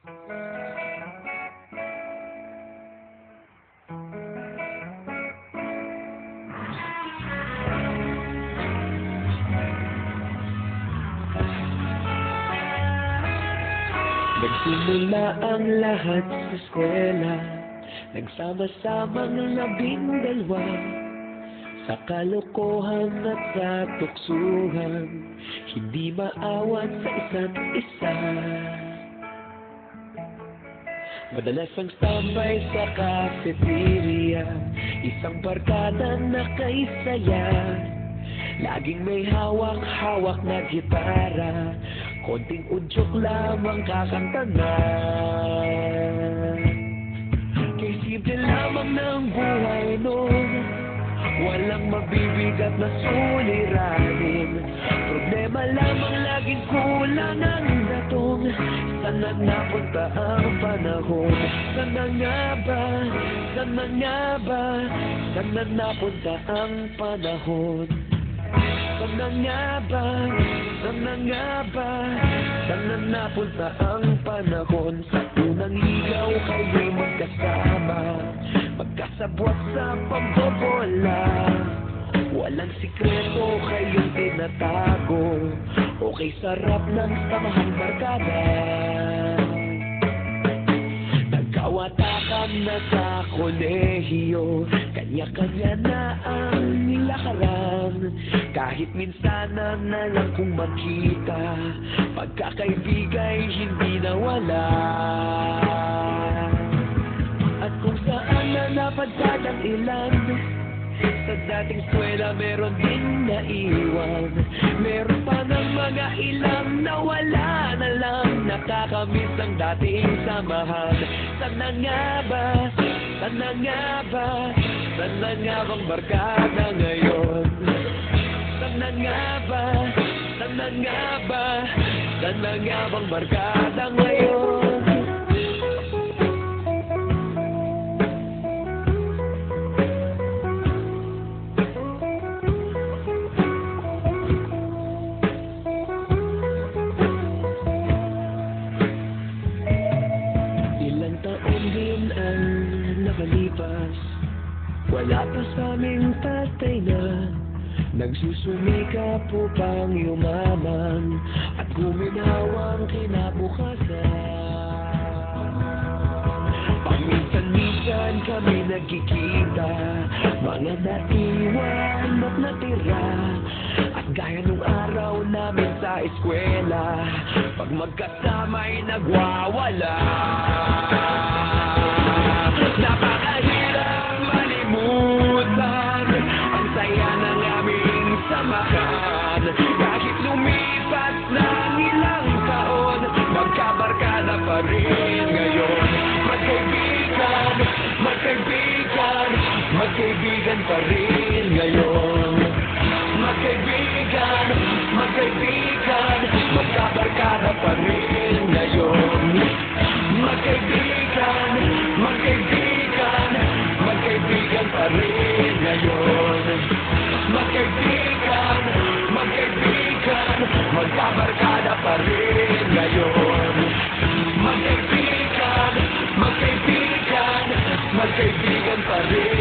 Nagsimula ang lahat sa eskwela, nagsama-samang 12 sa kalokohan at sa tuksuhan, hindi maawat sa isa't isa. Madalas ang tambay sa cafeteria, isang barkada na kay saya, laging may hawak-hawak na gitara, konting udyok lamang kakanta na. Kay simple lamang ng buhay noon, walang mabibigat na suliranin, problema lamang laging kulang ang datong. Sana napunta ang panahon? Sana nga ba? Sana nga ba? Sana napunta ang panahon? Sana nga ba? Sana nga ba? Sana napunta ang panahon? Sa unang ligaw kayo'y magkasama, magkasabwat sa pambobola, walang sikreto kayong tinatago, okay sarap ng samahang barkada. Nagkawatakan na sa kolehiyo, kanya-kanya na ang nilakaran, kahit minsanan na lang kung magkita, pagkakaibigay hindi nawala. At kung saan na napadpad ang ilan, sa dating eskwela meron din naiwan, meron pa ng mga ilang nawala na lang, nakakamiss ang dating samahan. Sana nga ba? Sana nga ba? Sana nga bang barkada ngayon? Sana nga ba? Sana nga ba? Sana nga bang barkada ngayon? Wala pa sa aming tatay na nagsusumikap upang yumaman at guminawang kinabukasan. Paminsan-minsan kami nagkikita, mga naiwan at natira, at gaya nung araw namin sa eskwela, pag magkasama'y nagwawala. Napakahirap malimutan ang saya ng aming samahan, kahit lumipas ng ilang taon, magkabarkada pa rin ngayon. Magkaibigan, magkaibigan, magkaibigan pa rin ngayon. Magkaibigan, magkaibigan, magkabarkada pa rin ngayon. Magkaibigan, magkaibigan, magkaibigan pa rin ngayon. Magkaibigan, magkaibigan, magkabarkada pa rin ngayon. Magkaibigan, magkaibigan, magkaibigan pa rin.